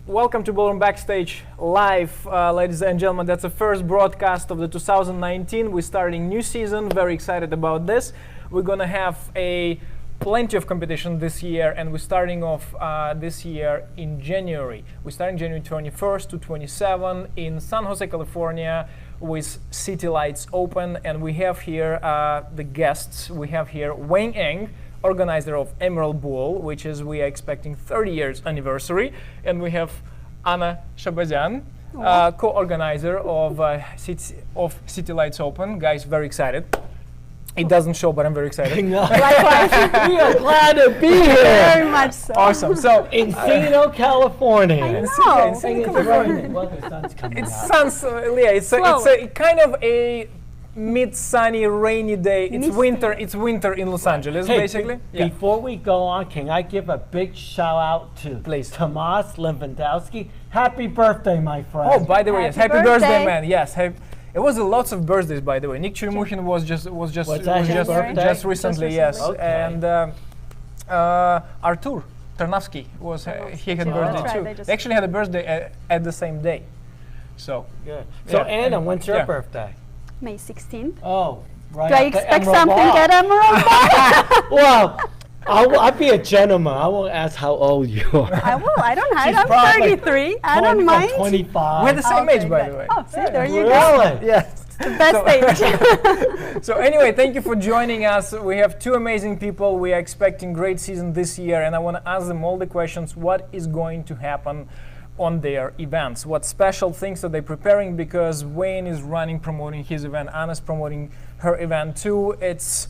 Welcome to Ballroom Backstage live, ladies and gentlemen. That's the first broadcast of the 2019. We're starting new season. Very excited about this. We're gonna have plenty of competition this year, and we're starting off this year in January. We're starting January 21st to 27 in San Jose, California, with City Lights Open, and we have here the guests. We have here Wayne Eng, organizer of Emerald Bowl, which is we are expecting 30 years anniversary, and we have Anna Shahbazyan, co-organizer of City Lights Open. Guys, very excited. It doesn't show, but I'm very excited. Likewise. We are glad to be here. Very much so. Awesome. So Encino, California. I know. It's raining. Well, the sun's coming it out. sounds, it's a kind of a mid-sunny, rainy day. It's Misty. winter. It's winter in Los Angeles, Hey, basically. Yeah. Before we go on, can I give a big shout out to Tomas Lewandowski? Happy birthday, my friend. Oh, by the way, yes, Happy happy birthday, birthday. man. Yes, it was lots of birthdays, by the way. Nick Chirmuhin was just recently, yes, Okay. and Artur Tarnavsky was he had Yeah, birthday that's right, too. they just- They actually had a birthday at the same day. So Good. So Yeah, Anna, and- when's your yeah. birthday? May 16th. Oh, right. Do I at the expect Emerald something Bar. at Emerald? Well, I'll be a gentleman. I won't ask how old you are. I will. I don't hide. She's I'm probably 33. I don't mind. 25. we're the same Okay, age, by good. the way. Oh, see, there you go. Really? Yes. The best age. So anyway, thank you for joining us. We have two amazing people. We are expecting great season this year, and I want to ask them all the questions. What is going to happen on their events? What special things are they preparing? Because Wayne is promoting his event. Anna's promoting her event too. It's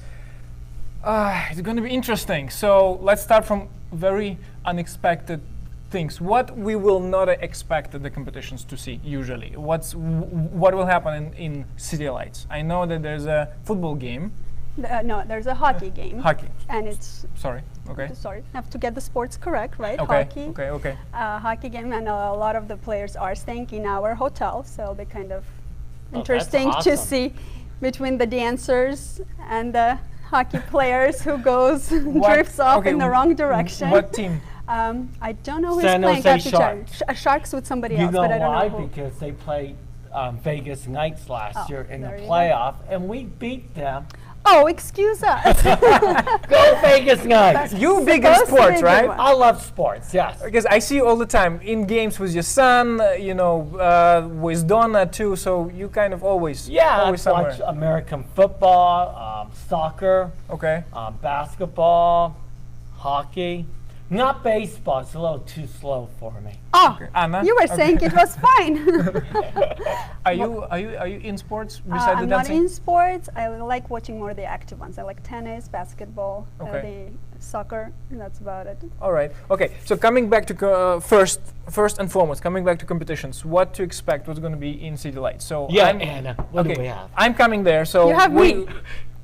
going to be interesting. So let's start from very unexpected things. What we will not expect at the competitions to see usually. What will happen in City Lights? I know that there's a football game. No, there's a hockey game. Hockey. And it's, Sorry. Okay. sorry, have to get the sports correct, right? Okay. Hockey. Okay. Hockey game, and a lot of the players are staying in our hotel, so it'll be kind of Oh, interesting that's to awesome. see between the dancers and the hockey players who goes What- drifts off okay, in the wrong direction. What team? I don't know who's San playing. Jose I have to check. Sharks. Sharks with somebody You else, know but I don't why? know who. Because they played Vegas Knights last Oh, year in the there you go. playoff, and we beat them. Oh, excuse us. Go Vegas Knights! You big in Supposed to be sports, a good right? one. I love sports, yes. Because I see you all the time in games with your son, with Donna too. So you kind of always, Yeah, I always somewhere. watch American football, soccer, Okay. basketball, hockey. Not baseball, it's a little too slow for me. Oh, Anna, you were okay. saying it was fine. Are you in sports besides the I'm not dancing? in sports. I like watching more the active ones. I like tennis, basketball, Okay. the soccer. And that's about it. All right. Okay. So coming back to first and foremost, coming back to competitions, what to expect? What's going to be in City Lights? So Yeah, I'm, Anna, what okay, do we have? I'm coming there. So You have we- me.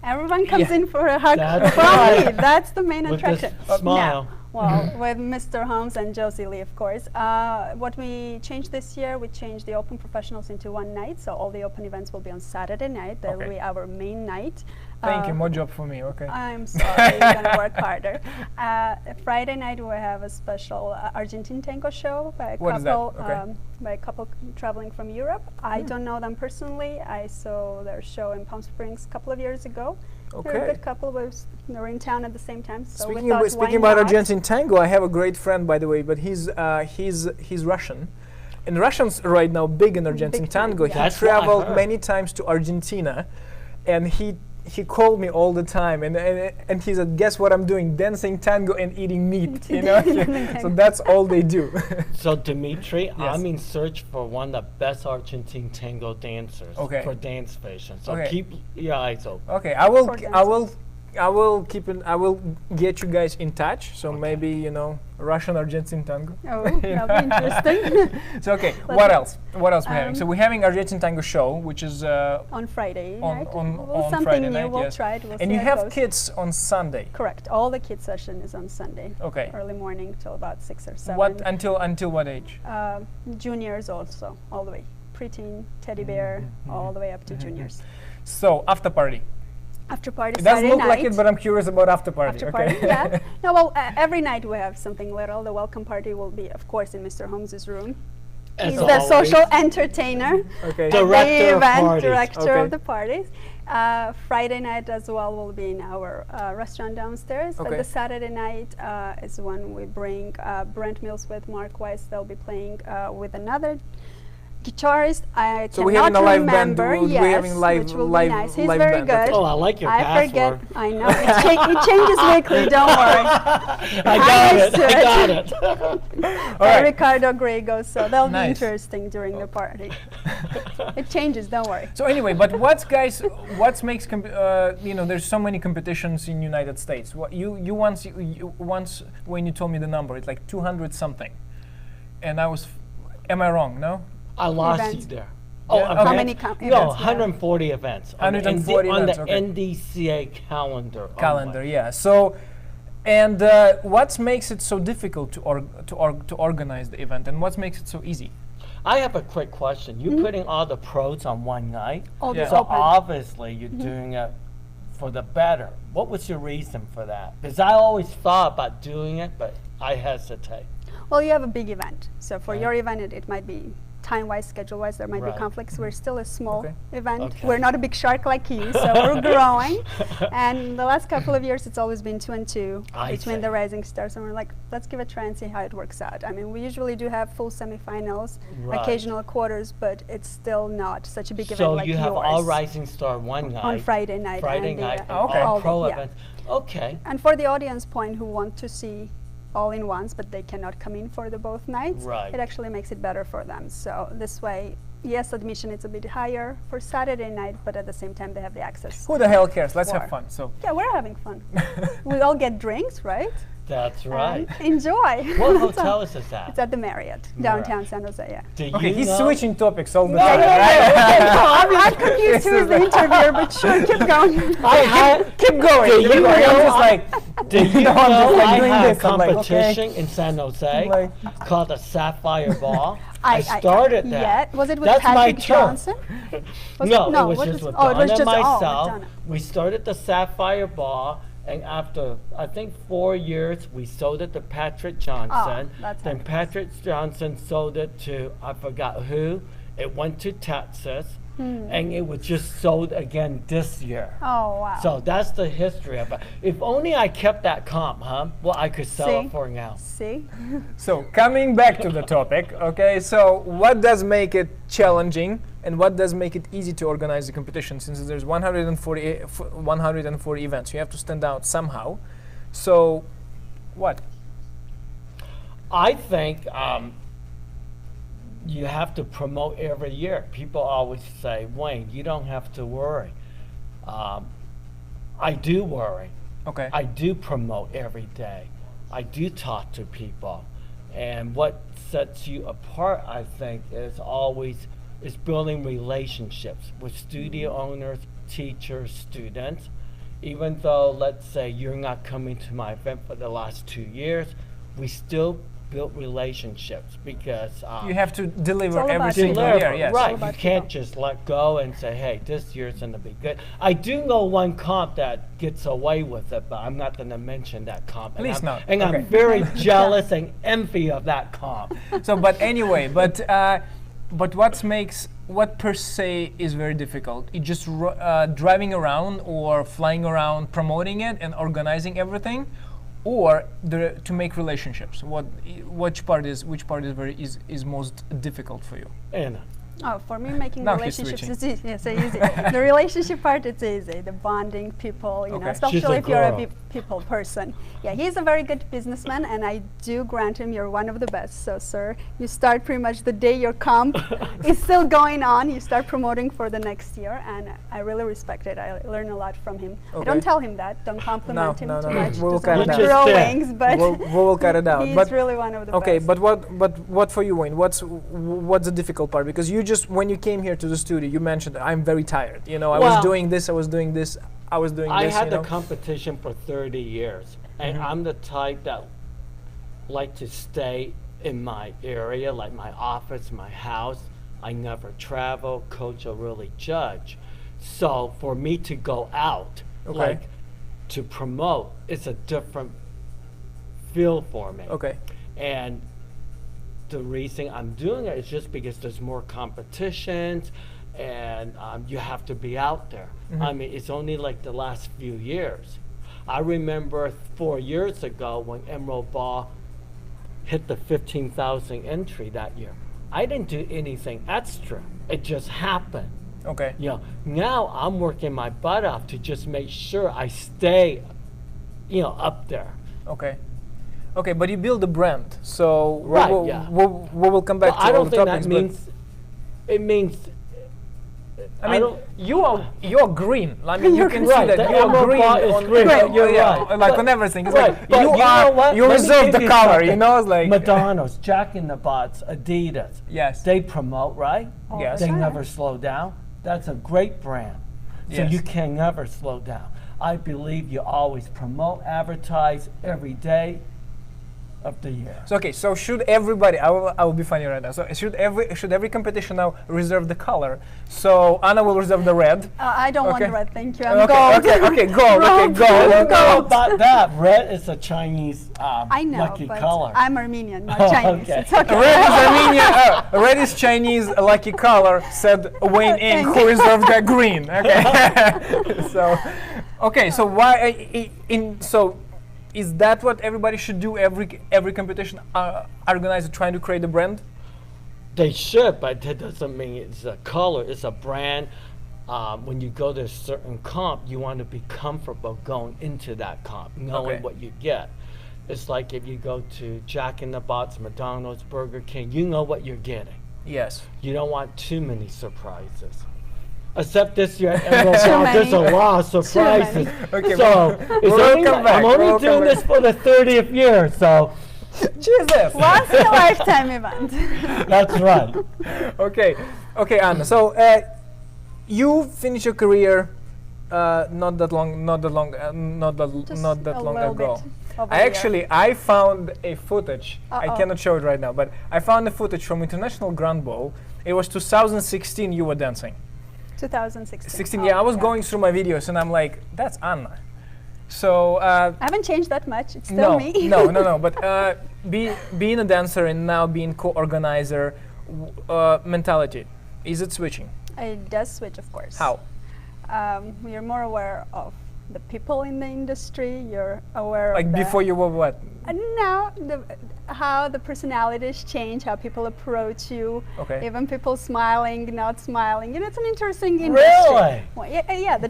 Everyone comes Yeah. in for a hug That's from right. me. That's the main With this attraction. smile. Now, well, with Mr. Holmes and Josie Lee, of course. What we changed this year, we changed the Open Professionals into one night. So all the Open events will be on Saturday night. That will Okay. be our main night. Thank you. Uh, More job for me. Okay. I'm sorry, you're gonna work harder. Friday night we have a special Argentine Tango show by a What is that? couple, Okay. by a couple traveling from Europe. I don't know them personally. I saw their show in Palm Springs a couple of years ago. They're a Okay. good couple. They were in town at the same time. So we Speaking thought, speaking why about not? Argentine Tango, I have a great friend, by the way, but he's Russian. And Russians right now big in Argentine Big time, Tango. yeah. He That's what I traveled heard. many times to Argentina, and he called me all the time, and he said, "Guess what I'm doing? Dancing tango and eating meat." You know, so that's all they do. So Dimitri, Yes. I'm in search for one of the best Argentine tango dancers Okay. for Dance Fashion. So Okay. keep your eyes open. Okay, I will For I will keep it. I will get you guys in touch. So maybe Russian Argentine tango. Oh, that'll be interesting. So okay, Let's what see. else? What else we're having? So we're having Argentine Tango show, which is On Friday night. on something Friday new. night. We'll Yes. try it. We'll And see you how it have goes. kids on Sunday. Correct. All the kids session is on Sunday. Okay. Early morning till about 6 or 7. What until what age? Juniors also, all the way. Preteen, teddy bear, all the way up to juniors. So after party. After party It doesn't Saturday look night. like it, but I'm curious about after party. After Okay. party, yeah. No, well, every night we have something little. The welcome party will be, of course, in Mr. Holmes's room. As He's the always. social entertainer. Okay. Director the of event parties. director Okay. of the parties. Friday night as well will be in our restaurant downstairs. But Okay. the Saturday night is when we bring Brent Mills with Mark Weiss. They'll be playing with another guitarist. I So we're cannot having a live band. remember. We're Yes, having live- which will live- be nice. He's live very band. Okay. good. Oh, I like your I password. forget. I know. It changes weekly. Don't worry. I got used it. to I it. got it. All right. Ricardo Grego. So they'll be Nice. interesting during the party. It changes. Don't worry. So anyway, but what makes there's so many competitions in United States. What you once when you told me the number, it's like 200 something, and I was, am I wrong? No. I lost Events. you there. Yeah, okay. How many No, events? there are? 140 events. on the 140 on events, the okay. NDCA calendar. Calendar, yeah. So, and what makes it so difficult to organize the event, and what makes it so easy? I have a quick question. You're putting all the pros on one night, All Yeah. this so open. obviously you're doing it for the better. What was your reason for that? Because I always thought about doing it, but I hesitate. Well, you have a big event. So for Right. your event, it might be time-wise, schedule-wise, there might Right. be conflicts. We're still a small Okay. event. Okay. We're not a big shark like you, so we're growing. And the last couple of years, it's always been 2 and 2 I between see. the rising stars. And we're like, let's give it a try and see how it works out. I mean, we usually do have full semifinals, Right. occasional quarters, but it's still not such a big event So like you yours. have all Rising Star one night. on Friday night. Friday and the, night, Oh, okay. all all pro the- yeah. events. Okay. And for the audience point who want to see all in once, but they cannot come in for the both nights, Right. it actually makes it better for them. So this way, yes, admission is a bit higher for Saturday night, but at the same time they have the access. Who the hell cares? Let's have War. fun. So. Yeah, we're having fun. We all get drinks, right? That's right. And enjoy. What So hotel is this at? It's at the Marriott, downtown San Jose, yeah. Do Okay, you he's know? switching topics all the Yeah, time. yeah, right? yeah, yeah. No, I'm confused who is the interviewer, but sure, keep going. I had. Keep going. Do keep you going. I'm know just like, Do you No, I'm just know like I doing had this. a I'm like, okay. competition in San Jose Like- called the Sapphire Ball? I I started that. Yeah, was it with That's my Patrick turn. Johnson? Was No, no, it was what just with oh, it Donna was just and myself. Oh, with Donna. We started the Sapphire Ball, and after I think 4 years, we sold it to Patrick Johnson. that's Then nice. Patrick Johnson sold it to I forgot who. It went to Texas, and it was just sold again this year. Oh, wow. So that's the history of it. If only I kept that comp, huh? Well, I could sell See? it for now. See? so coming back to the topic, okay, so what does make it challenging and what does make it easy to organize the competition since there's 140 events? You have to stand out somehow. So what? I think you have to promote every year. People always say, Wayne, you don't have to worry. I do worry. Okay. I do promote every day. I do talk to people. And what sets you apart, I think, is building relationships with studio owners, teachers, students. Even though, let's say, you're not coming to my event for the last 2 years, we still build relationships because You have to deliver all every about single deliver, year, yes. all Right, you about can't people. just let go and say, hey, this year's going to be good. I do know one comp that gets away with it, but I'm not going to mention that comp. Please and not. And Okay. I'm very jealous and envy of that comp. So, but anyway, but what per se is very difficult? It just driving around or flying around, promoting it and organizing everything, or to make relationships. Which part is most difficult for you? And Oh, for me, making Now he's relationships switching. is easy. It's easy. The relationship part, it's easy. The bonding, people, you know, Okay. especially She's a if you're a girl. people person. Yeah, he's a very good businessman, and I do grant him you're one of the best. So, sir, you start pretty much the day your comp is still going on. You start promoting for the next year, and I really respect it. I learn a lot from him. I Okay. don't tell him that. Don't compliment him no, too no. much. We will Doesn't cut want it to out. grow Just there. wings, but we will cut it out. he's But really one of the okay, best. but what for you, Wayne? What's the difficult part? Because you just when you came here to the studio, you mentioned I'm very tired. You know, I was Well, doing this, I was doing this, I was doing I this. had you the know? competition for 30 years, and Mhm. I'm the type that like to stay in my area, like my office, my house. I never travel. Coach will really judge. So for me to go out Okay. Like to promote, it's a different feel for me. Okay. And the reason I'm doing it is just because there's more competitions and you have to be out there. I mean, it's only like the last few years. I remember 4 years ago when Emerald Ball hit the 15,000 entry that year. I didn't do anything extra. It just happened. Okay. You know, now I'm working my butt off to just make sure I stay, you know, up there. Okay. Okay, but you build a brand, so Right, we yeah. will come back But to I all don't the think topics. that but means, it means, I mean, don't- you're green. I mean, you can see right, that the you're Emerald green. Ball is on green, yeah, you're yeah, right. like But- on everything. It's right, like but you you are know what? you Let me reserve give the you color. something. You know, it's like Madonna's, Jack in the Box, Adidas. Yes. They promote, right? Yes. They Sure. never slow down. That's a great brand. So Yes. you can never slow down. I believe you always promote, advertise every day of the year. So okay, so should everybody? I will be funny right now. So should every competition now reserve the color? So Anna will reserve the red. I don't Okay. want red, thank you. I'm Okay, gold. okay, gold. Okay, I gold. don't know about that. Red is a Chinese I know, lucky but color. I'm Armenian, not Chinese. Okay. It's okay. Red is Armenia. Red is Chinese lucky color. Said Wayne Eng, Thank who reserved the green. Okay. So, okay. So why so? Is that what everybody should do? Every competition organizer trying to create a brand. They should, but that doesn't mean it's a color. It's a brand. When you go to a certain comp, you want to be comfortable going into that comp, knowing Okay. what you get. It's like if you go to Jack in the Box, McDonald's, Burger King, you know what you're getting. Yes. You don't want too many surprises. Except this year at Emerald Too Ball, there's a many. lot of surprises. Okay, So it's we'll only, come back, I'm we'll only come doing back. this for the 30th year, so Jesus. Once in a lifetime event. that's right. Okay. Okay, Anna. So you finished your career not that long Just not that a long little ago. bit over a year. I found a footage. I Uh-oh. cannot show it right now, but I found a footage from International Grand Ball. It was 2016. You were dancing. 2016. 16. Oh, Yeah, I was going through my videos and I'm like, that's Anna. So I haven't changed that much. It's still no, me. no. But being a dancer and now being co-organizer, mentality, is it switching? It does switch, of course. How? You're more aware of the people in the industry. You're aware Like of before you were what? No, how the personalities change, how people approach you, Okay. even people smiling, not smiling. You know, it's an interesting industry. Really? Well, yeah. The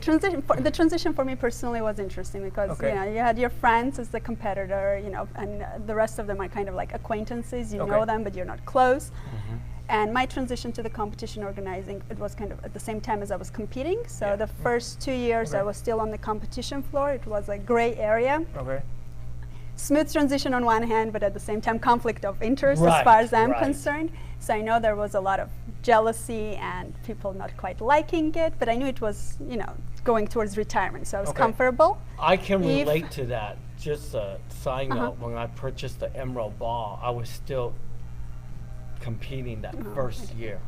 transition for me personally was interesting because Okay. you know you had your friends as the competitor, you know, and the rest of them are kind of like acquaintances. You Okay. know them, but you're not close. And my transition to the competition organizing, it was kind of at the same time as I was competing. So Yeah. the first 2 years I Okay. was still on the competition floor. It was a gray area. Okay. Smooth transition on one hand, but at the same time conflict of interest as far Right, as I'm right. concerned. So I know there was a lot of jealousy and people not quite liking it, but I knew it was, you know, going towards retirement. So I was Okay. comfortable. I can If- relate to that. Just a side Uh-huh. note, when I purchased the Emerald Ball, I was still competing that first year.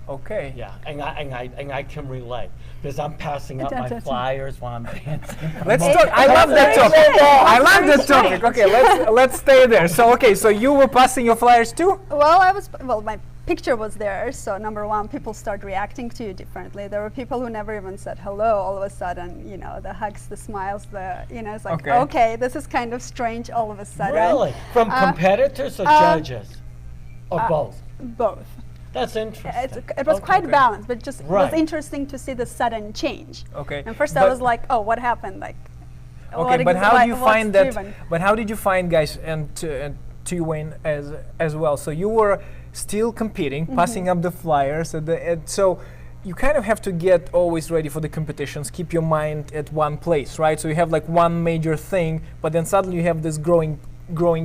Okay. Yeah, and I can relate because I'm passing out my That's- flyers while I'm dancing. Let's It's talk. I love that very topic. strange. I love Very that topic. strange. Okay, let's stay there. So okay, so you were passing your flyers too? Well, my picture was there. So number one, people start reacting to you differently. There were people who never even said hello. All of a sudden, you know, the hugs, the smiles, it's like, Okay. okay, this is kind of strange all of a sudden. Really? From Uh, competitors or judges? Or both? Both. That's interesting. It was quite Okay. balanced, but just Right. was interesting to see the sudden change. Okay. And first I But- was like, oh, what happened? Like, Okay, but ex- how do you what's find that? driven? But how did you find, guys, and to you, Wayne, as well? So you were still competing, Mm-hmm. passing up the flyers, so you kind of have to get always ready for the competitions. Keep your mind at one place, right? So you have like one major thing, but then suddenly you have this growing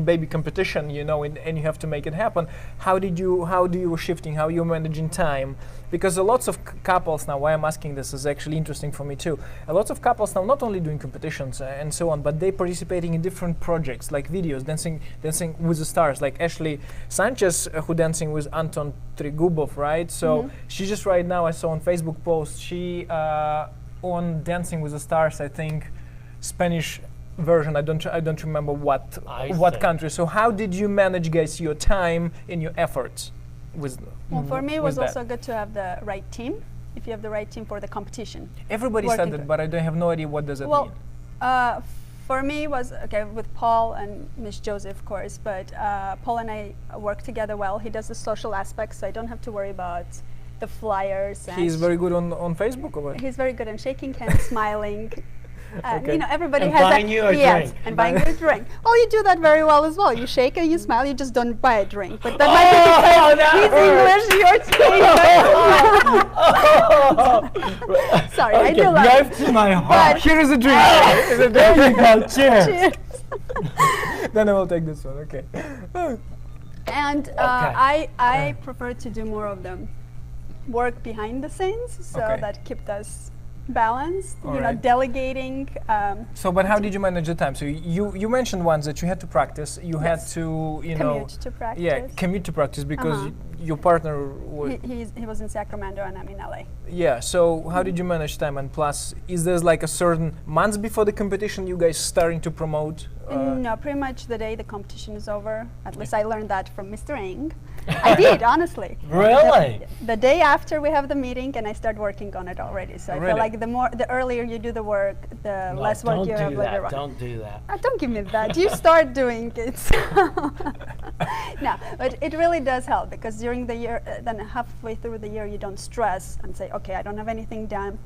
baby competition, you know, and you have to make it happen. How do you shifting? How you managing time? Because a lots of couples now, why I'm asking this is actually interesting for me too. A lot of couples now not only doing competitions and so on, but they participating in different projects like videos, dancing with the stars, like Ashley Sanchez, who dancing with Anton Trigubov, right? So she just right now, I saw on Facebook post, she on Dancing with the Stars, I think Spanish version. I don't remember what see. country. So how did you manage, guys, your time and your efforts? Well, for me, it with was that? also good to have the right team. If you have the right team for the competition. Everybody said that, but I don't have no idea what does it mean. For me, it was okay with Paul and Miss Josie, of course. But Paul and I work together well. He does the social aspects, so I don't have to worry about the flyers. And He's very good on Facebook, or what? he's very good in shaking hands, smiling. Okay. You know, everybody And has buying you a yes, drink. and buying you a drink. Well, you do that very well as well. You shake and you smile. You just don't buy a drink. But that might be because he's English, you're Spanish. Sorry, I do love Right it. to my heart. But- Here is a drink. There you go. Cheers. Cheers. Then I will take this one. Okay. And I prefer to do more of the work behind the scenes, so Okay. that kept us balanced. All you know, right. delegating. So, but how did you manage the time? So you mentioned once that you had to practice. You had Yes. to Commute to practice. Yeah, commute to practice because your partner was. He was in Sacramento and I'm in LA. Yeah. So how did you manage time? And plus, is there like a certain months before the competition you guys starting to promote? No, pretty much the day the competition is over. At least I learned that from Mr. Eng. I did, honestly. Really? The day after we have the meeting, and I start working on it already. So I Really? feel like the earlier you do the work, the No, less work don't you have do later that. on. Don't do that. Don't give me that. You start doing it. No, but it really does help because during the year, then halfway through the year, you don't stress and say, okay, I don't have anything done.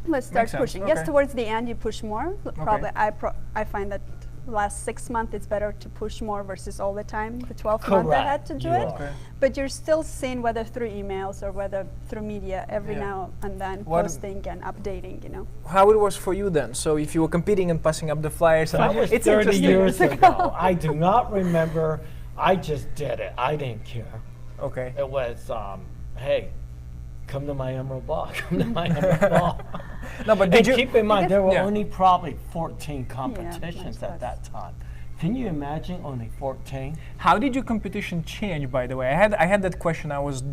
Let's start Makes sense, pushing. okay. Yes, towards the end, you push more. Probably, I find that last 6 months it's better to push more versus all the time. The 12th month I had to do You it. are. Okay. But you're still seeing whether through emails or whether through media every Yeah. now and then What- posting and updating, you know. How it was for you then? So if you were competing and passing up the flyers, That and was it's 30 interesting. years ago. I do not remember. I just did it. I didn't care. Okay. It was, hey, come to my Emerald Ball. Come to my Emerald Ball. No, but And did you? keep in mind, there were Yeah. only probably 14 much competitions less. at that time. Can you imagine only 14? How did your competition change, by the way? I had that question. I was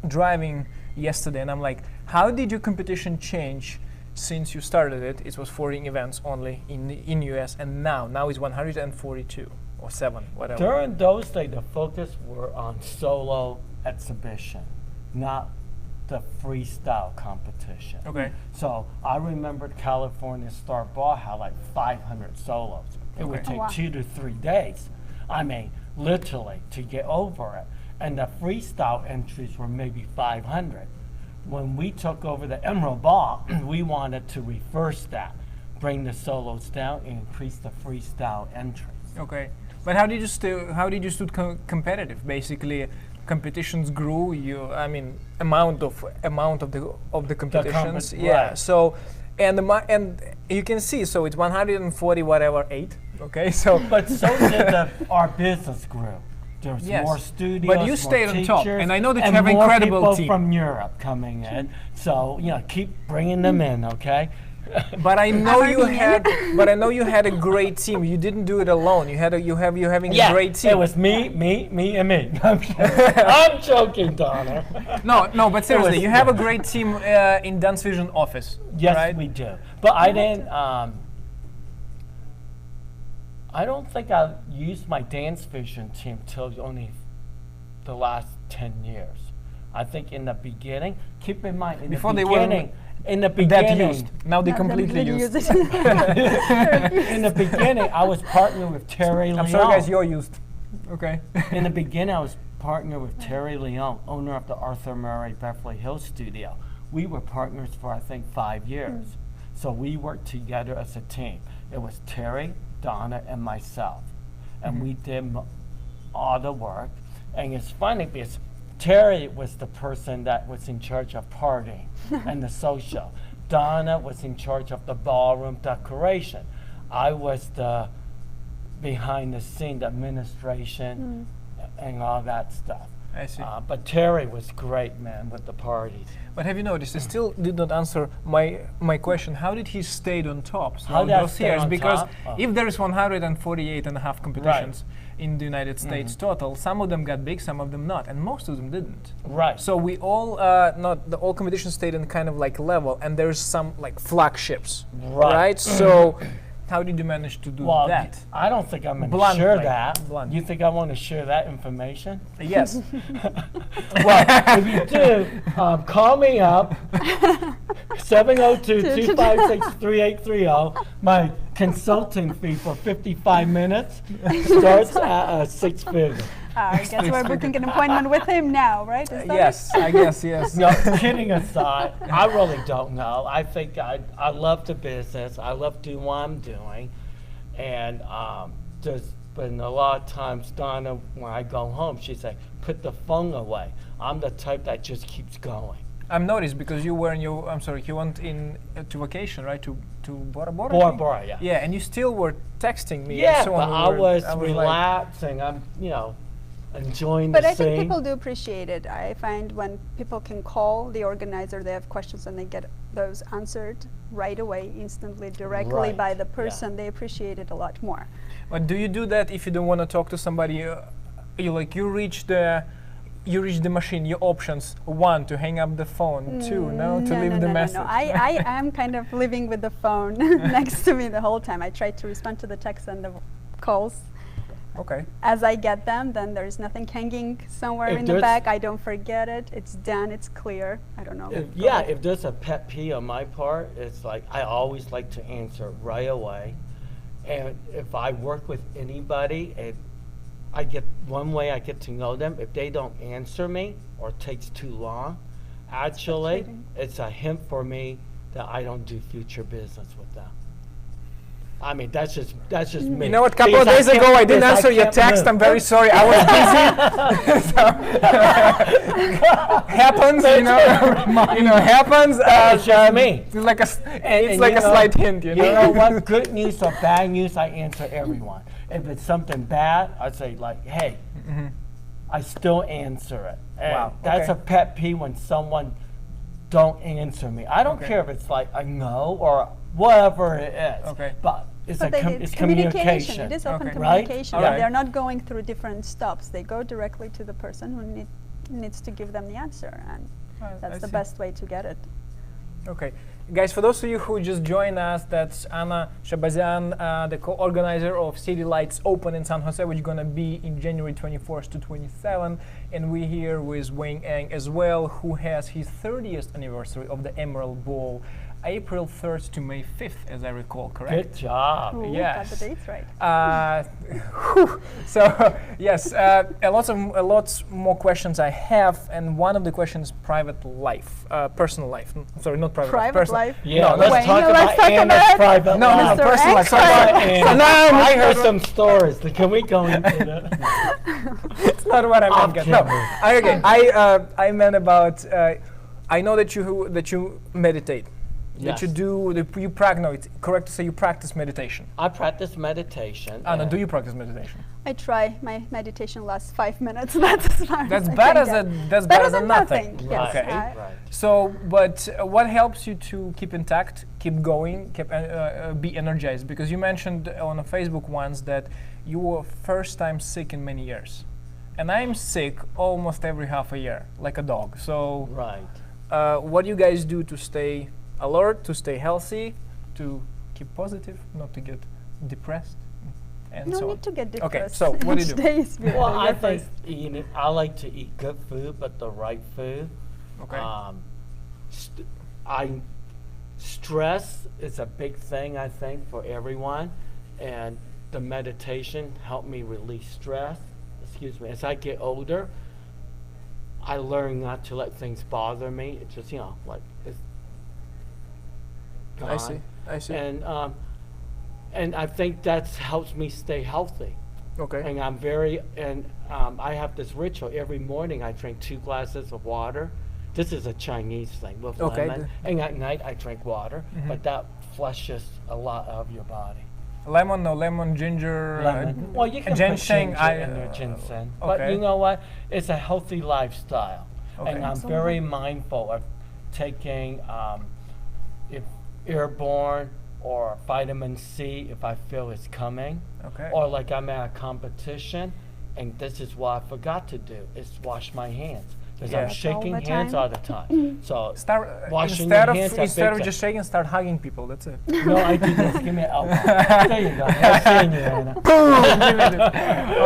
driving yesterday, and I'm like, how did your competition change since you started it? It was 14 events only in US, and now it's 142 or 7, whatever. During those days, the focus were on solo exhibition, not the freestyle competition. Okay. So I remember California Star Ball had like 500 solos. It would Okay. take Oh, wow. 2 to 3 days. I mean, literally, to get over it. And the freestyle entries were maybe 500. When we took over the Emerald Ball, we wanted to reverse that, bring the solos down and increase the freestyle entries. Okay. But how did you stay competitive? Basically, competitions grew. I mean, amount of the competitions. Yeah. right. So, and you can see. So it's 140 whatever 8. Okay. So. But so did our business grew. There was Yes. more studios, But you more stayed on top, teachers, and I know that you and have more incredible people team. from Europe coming in. So keep bringing them in, okay? But I know you Argentine. had. But I know you had a great team. You didn't do it alone. You're having a great team. It was me, and me. I'm joking. I'm joking, Donna. No. But seriously, was- you have a great team in Dance Vision office. Yes, right? we do. But I didn't. I don't think I used my Dance Vision team till only the last 10 years. I think in the beginning, keep in mind, Before the they were beginning, in the That beginning, used. Now they Not completely really used. use it. in the beginning, I was partnered with Terry Leon. I'm sorry, guys. You're used. Okay. In the beginning, I was partnered with Terry Leon, owner of the Arthur Murray Beverly Hills studio. We were partners for, I think, 5 years. So we worked together as a team. It was Terry, Donna, and myself. And we did all the work. And it's funny because Terry was the person that was in charge of partying and the social. Donna was in charge of the ballroom decoration. I was the behind the scene, the administration and all that stuff. I see. But Terry was great, man, with the parties. But have you noticed? He still did not answer my question. How did he stay on top How throughout did I those stay years? on Because top? Oh. if there is 148 and a half competitions, in the United States total. Some of them got big, some of them not, and most of them didn't. Right. So we all, all competitions stayed in kind of like level, and there's some like flagships, Right. So how did you manage to do Well, that? I don't think I'm going to Bluntly. share that. Blunt. You think I want to share that information? Yes. Well, if you do, call me up, 702-256-3830. My consulting fee for 55 minutes starts at 6 figures. I guess we're booking an appointment with him now, right? Is that Yes, I guess yes. No, kidding aside, I really don't know. I think I love the business. I love doing what I'm doing. And there's been a lot of times, Donna, when I go home, she's like, put the phone away. I'm the type that just keeps going. I'm noticed because you were in your, you went in to vacation, right? To Bora Bora? I Bora think? Bora, yeah. Yeah, and you still were texting me. Yeah, and so but on. I was like, relaxing. I'm, enjoying But the I think scene. people do appreciate it. I find when people can call the organizer, they have questions and they get those answered right away, instantly, directly Right, by the yeah. person. They appreciate it a lot more. But do you do that if you don't want to talk to somebody? You reach the machine, your options: 1, to hang up the phone; 2, to leave the message. No. I am kind of living with the phone next to me the whole time. I try to respond to the texts and the calls Okay. as I get them. Then there's nothing hanging somewhere If in the there's- back. I don't forget it. It's done. It's clear. I don't know. If there's a pet peeve on my part, it's like I always like to answer right away. And if I work with anybody, I get to know them. If they don't answer me or it takes too long, actually, frustrating. it's a hint for me that I don't do future business with them. I mean, that's just me. You know what? A couple of Because days ago, I didn't because answer your can't text. move. I'm very sorry. I was busy. Happens, happens. It's just me. It's like a, And like you a know- slight hint, you know. You know what? Good news or bad news, I answer everyone. If it's something bad, I say like, hey, I still answer it. And Wow, that's okay. a pet peeve when someone don't answer me. I don't Okay. care if it's like a no or whatever it is. Okay. But it's But it's it's communication. It is open Okay. Right? communication. Alright. They're not going through different stops. They go directly to the person who needs to give them the answer, and that's the best way to get it. Okay. Guys, for those of you who just joined us, that's Anna Shahbazyan, the co-organizer of City Lights Open in San Jose, which is going to be in January 24th to 27th. And we're here with Wayne Eng as well, who has his 30th anniversary of the Emerald Bowl, April 3rd to May 5th, as I recall, correct? Good job. Ooh, yes. got the dates right. So yes, a lots more questions I have, and one of the questions: private life, personal life. Sorry, not private. Private personal. life? Yeah, No, let's Wayne, talk let's about talk Anna's about- private No, life. no, Mr. personal life. X. Sorry. And No, I heard some stories. Can we go into that? That's not what I meant. guys. No, I meant about. I know that you meditate. Yes. That you practice. No, it's correct to say you practice meditation. I practice meditation. Anna, and- do you practice meditation? I try. My meditation lasts 5 minutes. That's as far That's as I better can get. that's better than nothing. Yes. Okay. Right. So, but what helps you to keep intact, keep going, be energized? Because you mentioned on a Facebook once that you were first time sick in many years, and I'm sick almost every half a year, like a dog. So, Right. what do you guys do to stay alert, to stay healthy, to keep positive, not to get depressed, and No so on? need to get depressed. Okay, so what do you Each do? day is beautiful. Well, I Your think first- I like to eat good food, but the right food. Okay. Stress is a big thing, I think, for everyone, and the meditation helped me release stress. Excuse me. As I get older, I learn not to let things bother me. It's just like it's gone. I see. I see. And I think that helps me stay healthy. Okay. And I have this ritual. Every morning I drink 2 glasses of water. This is a Chinese thing with Okay. lemon. And at night I drink water, Mhm. but that flushes a lot of your body. Lemon, ginger, Lemon. Well, you can ginseng. put ginger in your ginseng. But okay. you know what? It's a healthy lifestyle. Okay. And I'm very mindful of taking if airborne or vitamin C if I feel it's coming. Okay. Or like I'm at a competition, and this is what I forgot to do, is wash my hands. Because I'm Yeah. shaking All the hands time. all the time. So Start washing instead your of hands are instead big of thing. just shaking, start hugging people. That's it. No, I do this. Give me an elbow. There you go. Nice seeing you, Anna.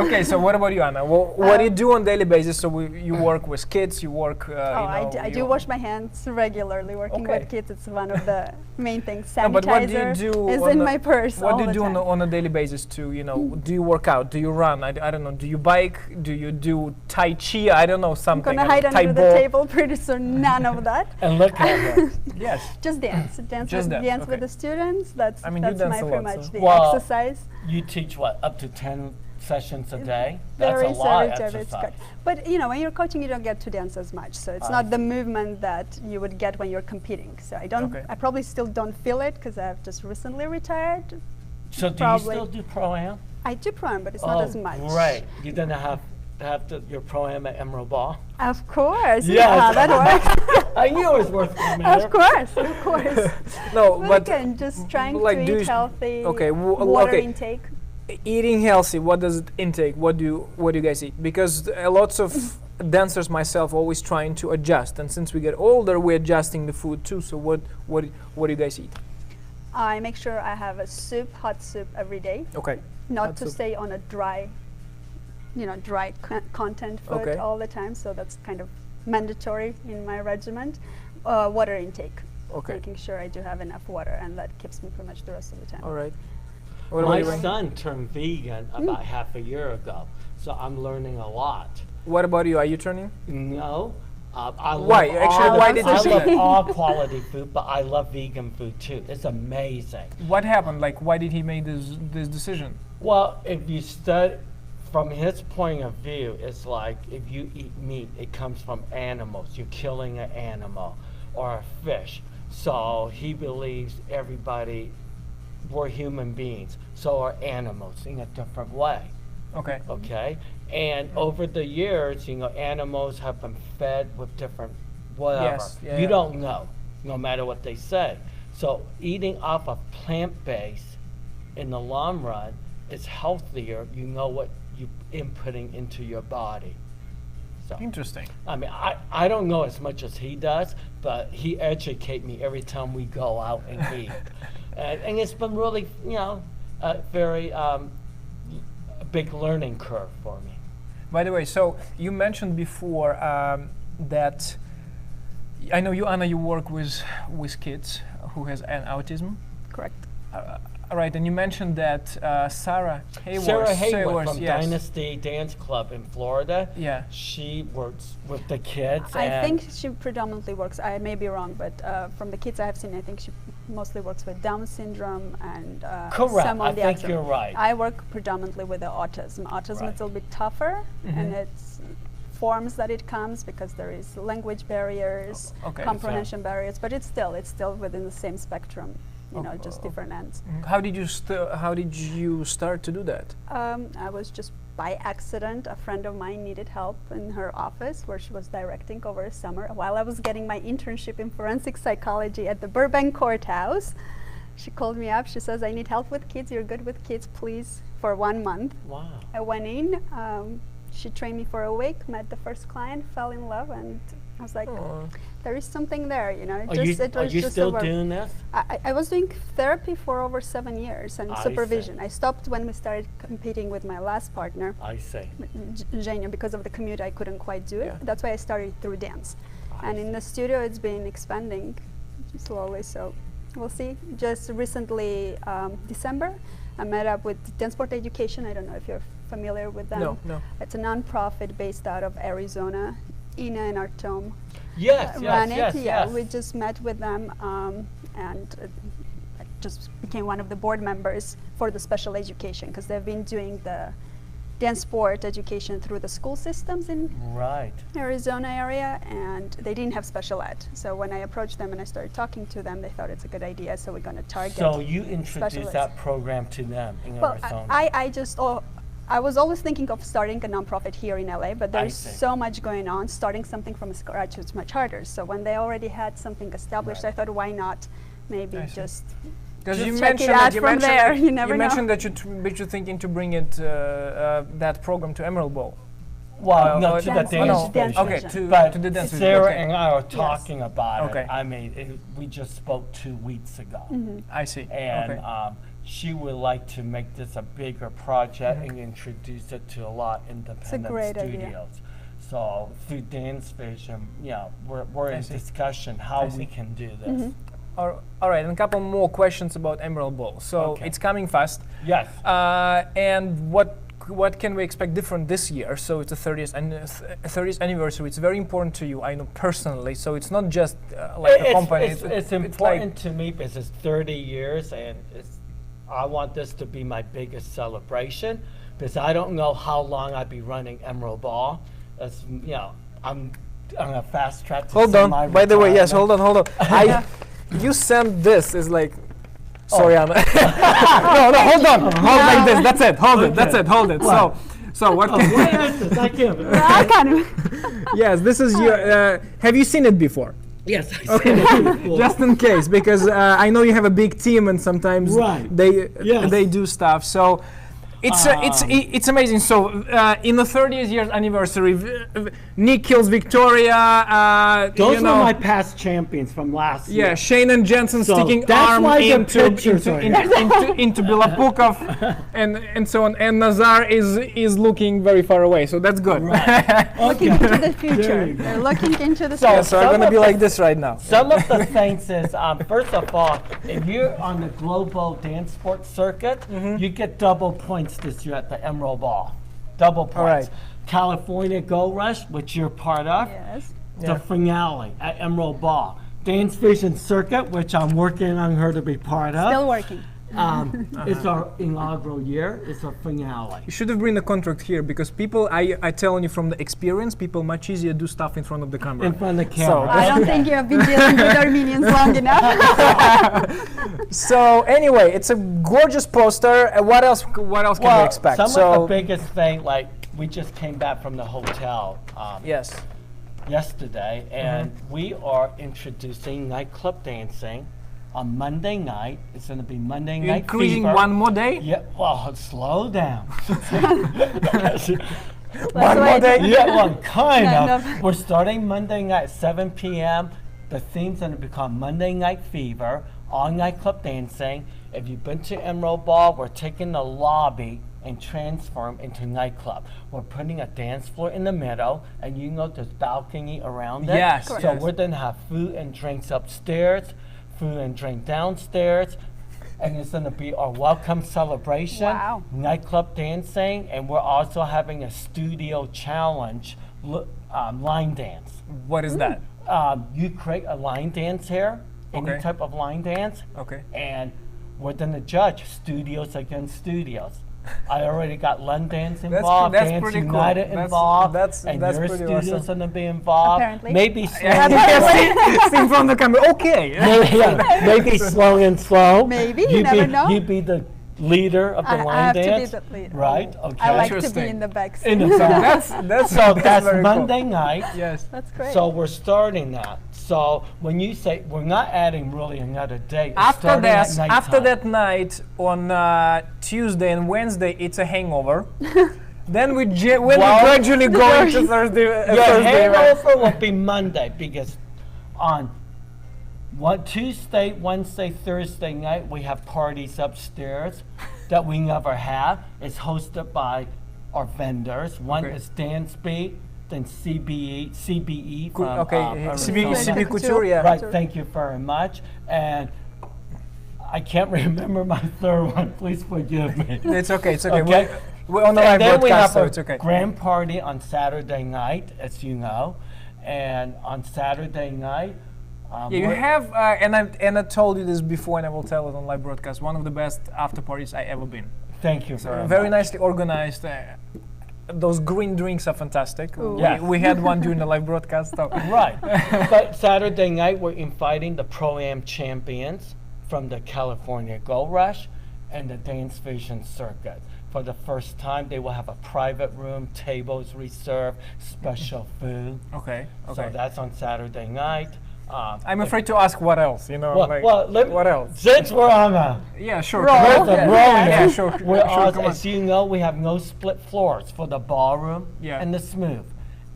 Okay, so what about you, Anna? Well, what do you do on daily basis? So you work with kids, you work. I do wash my hands regularly. Working Okay. with kids, it's one of the main things. No, Sanitizer but what do you do is on in the- my purse What all do you the do time. on a daily basis to, do you work out? Do you run? I don't know. Do you bike? Do you do Tai Chi? I don't know, I'm something. gonna I hide don't know, under the Tai Bo. table pretty soon. None of that. And look at her. Yes. Just dance. Just dance, with okay. the students. That's I mean, you that's dance my a pretty lot, much so- the Well, exercise. You teach what, up to 10 sessions a day? That's Very a lot of it's exercise. good. But when you're coaching, you don't get to dance as much. So it's not the movement that you would get when you're competing. So I don't. Okay. I probably still don't feel it because I've just recently retired. So do Probably. you still do pro-am? I do pro-am, but it's not as much. Great. You didn't have your pro-am at Emerald Ball? Of course. Yes. Yeah, how that works. I knew it was worth coming here. Of course. No, But but again, just trying like, to do eat you healthy. okay, Water okay. intake. eating healthy, what does it intake? What do you guys eat? Because lots of dancers, myself, always trying to adjust, and since we get older, we're adjusting the food too. So what do you guys eat? I make sure I have a soup, hot soup every day. Okay. Not Hot to soup. stay on a dry content food Okay. all the time. So that's kind of mandatory in my regiment. Water intake. Okay. Making sure I do have enough water, and that keeps me pretty much the rest of the time. All right. What My about you, Wayne? son turned vegan about half a year ago, so I'm learning a lot. What about you? Are you turning? No. I Why? love Actually, all why the- did you I say love that? all quality food, but I love vegan food too. It's amazing. What happened? Like, why did he make this decision? Well, if you study from his point of view, it's like if you eat meat, it comes from animals. You're killing an animal or a fish. So he believes we're human beings, so are animals in a different way. Okay. Okay, and over the years, animals have been fed with different whatever. Yes, yeah, you yeah. don't know, no matter what they say. So eating off of plant-based in the long run is healthier. You know what you're inputting into your body. So Interesting. I mean, I don't know as much as he does, but he educates me every time we go out and eat, and it's been really, a very big learning curve for me. By the way, so you mentioned before that I know you, Anna, you work with kids who has an autism. Correct. Right, and you mentioned that Sarah Hayward. Sarah Hayward from yes. Dynasty Dance Club in Florida. Yeah. She works with the kids. I and think she predominantly works, I may be wrong, but from the kids I have seen, I think she mostly works with Down syndrome and Correct. some I of the think autism. you're right. I work predominantly with the autism. Autism Right. is a little bit tougher, and it's forms that it comes because there is language barriers, Okay. comprehension barriers, but it's still within the same spectrum, Okay. just different ends. How did you start to do that? I was just by accident, a friend of mine needed help in her office where she was directing over a summer while I was getting my internship in forensic psychology at the Burbank courthouse. She called me up. She says, I need help with kids. You're good with kids, please, for 1 month. Wow. I went in. She trained me for a week, met the first client, fell in love, and I was like, Aw. there is something there, It Are was you just still over- doing this? I was doing therapy for over 7 years and I see. supervision. I stopped when we started competing with my last partner, I see. Jania. Because of the commute, I couldn't quite do it. Yeah. That's why I started through dance. I And in the studio, it's been expanding slowly, so we'll see. Just recently, December, I met up with Dancesport Education. I don't know if you're familiar with them. No. It's a nonprofit based out of Arizona. Ina and Artom Yes, ran yes, it. yes, Yeah, yes. we just met with them, and I just became one of the board members for the special education because they've been doing the dance sport education through the school systems in Right. Arizona area, and they didn't have special ed. So when I approached them and I started talking to them, they thought it's a good idea. So we're going to target. So you introduced specialists. that program to them in Well, Arizona. I was always thinking of starting a nonprofit here in LA, but there's see. so much going on. Starting something from scratch is much harder. So when they already had something established, Right. I thought, why not maybe I see. just Because you check mentioned it out that you from mentioned there. that- You never you know. mentioned that you're thinking to bring it that program to Emerald Bowl. Well, no, oh, to the Dance dance Station. Dance station. Okay, Station. But to the dance station, Sarah okay. and I are talking about Okay. it. I mean, we just spoke 2 weeks ago. I see. And okay. she would like to make this a bigger project and introduce it to a lot of independent great idea. studios. So through Dance Vision, we're in see. discussion how we can do this. All right, and a couple more questions about Emerald Bowl. So Okay. it's coming fast. Yes. And what can we expect different this year? So it's a 30th anniversary. It's very important to you, I know personally. So it's not just like a company. It's important to me because it's 30 years, and I want this to be my biggest celebration because I don't know how long I'll be running Emerald Ball. As I'm on a fast track to Hold on. semi-retirement. By the way, yes, hold on. You sent this is like. Sorry, Anna. no, hold on. Hold like this. That's it. Hold it. That's it. Hold it. So what? What is this? I can't. I kind of. Yes, this is your. Have you seen it before? Yes, I said it before. Just in case, because I know you have a big team and sometimes Right. Yes. they do stuff. So it's amazing. So in the 30th year anniversary, Nick kills Victoria. Those were my past champions from last year. Yeah, Shane and Jensen So sticking that's arm why the into pictures are into Bilapukov and so on. And Nazar is looking very far away, so that's good. Looking into the future. you go. They're looking into the So- future. So I'm gonna be like this right now. Some of the things is, first of all, if you're on the global dance sport circuit, you get double points this year at the Emerald Ball. Double points. right. California Go Rush, which you're part of, Yes. Yeah. the finale at Emerald Ball. Dance Vision Circuit, which I'm working on her to be part of. Still working. It's our inaugural year. It's our finale. You should have been a contract here because people, I telling you from the experience, people much easier do stuff in front of the camera. In front of the camera. I don't think you have been dealing with Armenians long enough. So anyway, it's a gorgeous poster. What else can we expect? Some So of the biggest thing, like we just came back from the hotel yes. yesterday, and we are introducing nightclub dancing on Monday night. It's going to be Monday You're Night increasing Fever. one more day? Yeah, well, slow down. One more day? Yeah, well, kind Kind of. of. We're starting Monday night at 7 p.m. The theme's going to become Monday Night Fever, all nightclub dancing. If you've been to Emerald Ball, we're taking the lobby and transform into nightclub. We're putting a dance floor in the middle, and you know there's balcony around it. Yes, So yes. we're going to have food and drinks upstairs, food and drink downstairs, and it's going to be our welcome celebration, Wow. nightclub dancing, and we're also having a studio challenge line dance. What is that? You create a line dance here, any Okay. type of line dance, Okay. and we're going to judge studios against studios. I already got London's involved, that's Dance pretty cool. United That's- involved, that's and pretty your studio's awesome. going to be involved. Apparently. Maybe slow, See from the camera. Okay. maybe slow and slow. Maybe, you never know. You be the leader of the I line have dance, to be the leader. right? Okay. I like to Interesting. be in the back In seat. the back. That's That's very Monday cool. night. Yes. That's great. So we're starting that. So when you say we're not adding really another day, it's After starting at that, after nighttime. that night on Tuesday and Wednesday, it's a hangover. Then we gradually go into Thursday. Your Thursday event. hangover will be Monday because on Tuesday, Wednesday, Thursday night we have parties upstairs that we never have. It's hosted by our vendors. One Okay. is Dance Beat, then CBE from Okay, Arizona. CB Couture, yeah. Right, thank you very much. And I can't remember my third one. Please forgive me. It's okay. It's okay. Okay. We're on the live And then we broadcast, have so a it's okay. grand party on Saturday night, as you know. And on Saturday night, Yeah, you we're- have, and I told you this before, and I will tell it on live broadcast. One of the best after parties I ever been. Thank you very Very much. nicely organized. Those green drinks are fantastic. Ooh. Yes. We had one during the live broadcast. So. Right. But Saturday night, we're inviting the Pro-Am champions from the California Gold Rush and the Dance Vision Circuit. For the first time, they will have a private room, tables reserved, special food. Okay. So that's on Saturday night. I'm afraid to ask what else, you know, what else? Since we're on a Yeah, sure. Roll. come on. With the Yeah, rolling. yeah, sure, we're sure, on, come on. as you know, we have no split floors for the ballroom Yeah. and the smooth.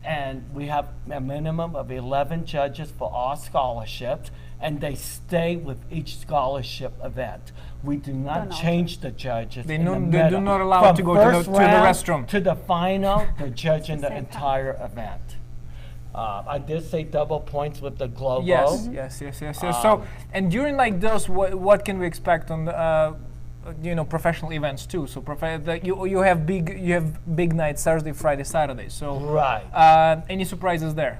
And we have a minimum of 11 judges for all scholarships, and they stay with each scholarship event. We do not Don't change the judges. They in the do middle. not allow From to go to the first to the round restroom. To the final, they're judging the Same time. entire event. I did say double points with the Globo. Yes, yes. So, and during like those, what can we expect on the, professional events too? So, you have big nights Thursday, Friday, Saturday. So, Right. any surprises there?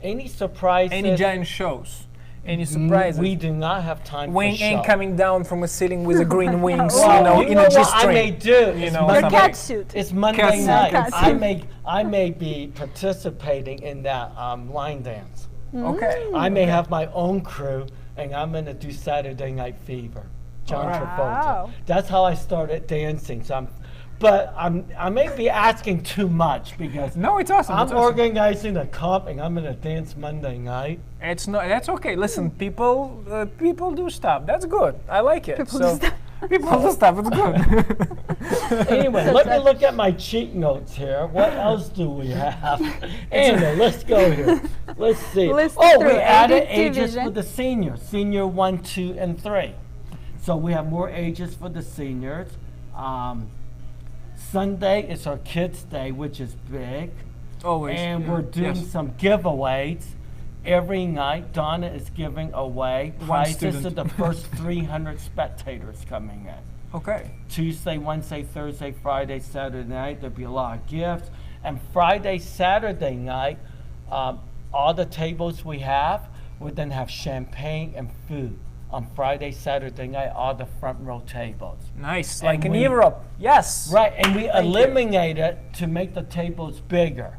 Any surprises? Any giant shows? Any surprises? We do not have time Wayne for Eng show. coming down from a ceiling with a green wings, Well, in a what G-string. I may do. You is know, Your something. cat suit. It's Monday Cat suit. night. Cat suit. I may be participating in that line dance. Okay. I may have my own crew, and I'm gonna do Saturday Night Fever. John Alright. Travolta. Wow. That's how I started dancing. So I may be asking too much because No, it's awesome. I'm it's awesome. organizing a comp, and I'm gonna dance Monday night. It's not. That's okay. Listen, people do stuff. That's good. I like it. People so do stuff. people do stuff. It's good. Anyway, let me look at my cheat notes here. What else do we have? Anyway, let's go here. Let's see. List Oh, we through added ADT ages vision. for the seniors. Senior 1, 2, and 3. So we have more ages for the seniors. Sunday is our kids' day, which is big. Always. And yeah. we're doing Yes. some giveaways. Every night, Donna is giving away prizes to student. the first 300 spectators coming in. Okay. Tuesday, Wednesday, Thursday, Friday, Saturday night, there'll be a lot of gifts. And Friday, Saturday night, all the tables we have, we then have champagne and food. On Friday, Saturday night, all the front row tables. Nice. And Like in we- Europe. Yes. Right, and we Thank you. eliminated to make the tables bigger.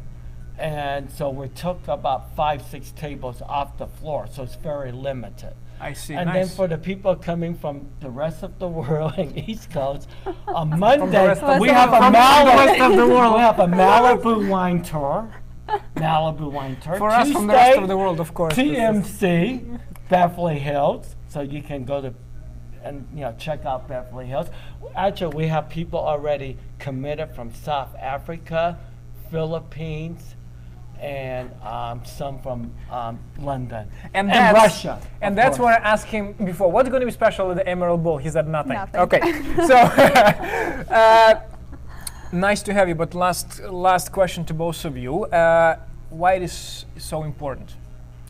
And so we took about 5, 6 tables off the floor, so it's very limited. I see. And nice. then for the people coming from the rest of the world and East Coast, on Monday rest of we the have a world. Malibu. We have a Malibu wine tour. Malibu wine tour. For us from the rest of the world, of course. this is- TMC, Beverly Hills. So you can go to and check out Beverly Hills. Actually, we have people already committed from South Africa, Philippines, and some from London And and that's- Russia. And of that's course. what I asked him before. What's going to be special at the Emerald Bowl? He said nothing. Nothing. Okay. So, nice to have you. But last question to both of you. Why it is so important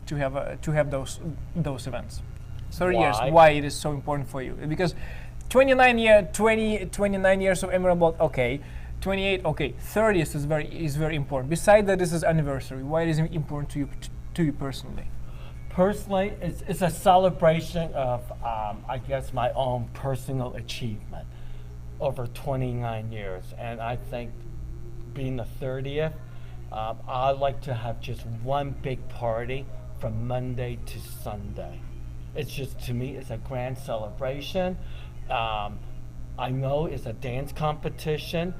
to have those events? 30 years. Why? Why it is so important for you? Because 29 years of Emerald Bowl. Okay. 28. Okay. 30 is very important. Besides that, this is anniversary. Why is it important to you personally? Personally, it's a celebration of, I guess, my own personal achievement over 29 years. And I think being the 30th, I like to have just one big party from Monday to Sunday. It's just, to me, it's a grand celebration. I know it's a dance competition,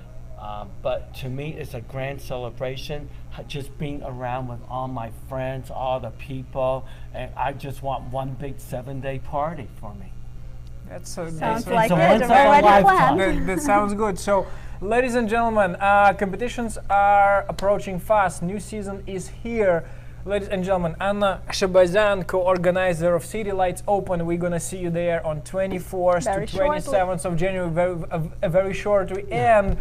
but to me, it's a grand celebration. Just being around with all my friends, all the people, and I just want one big 7-day party for me. Sounds a like once it. in a Already lifetime. planned. That sounds good. So, ladies and gentlemen, competitions are approaching fast. New season is here. Ladies and gentlemen, Anna Shahbazyan, co-organizer of City Lights Open. We're gonna see you there on 24th Very to 27th of January, very shortly. And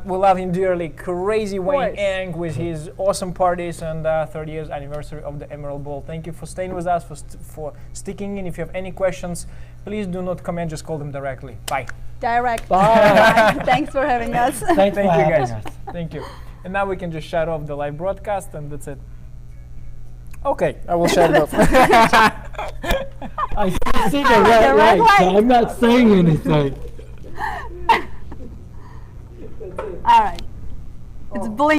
we love him dearly. Crazy Wayne course. Eng with his awesome parties and 30 years anniversary of the Emerald Bowl. Thank you for staying with us, for sticking in. If you have any questions, please do not comment. Just call them directly. Bye. Direct. Bye. Thanks for having us. Thanks Thank for you, having guys. us. Thank you. And now we can just shut off the live broadcast, and that's it. Okay, I will shut it off. I see the red red light, so light. I'm not saying anything. All right. It's blinking.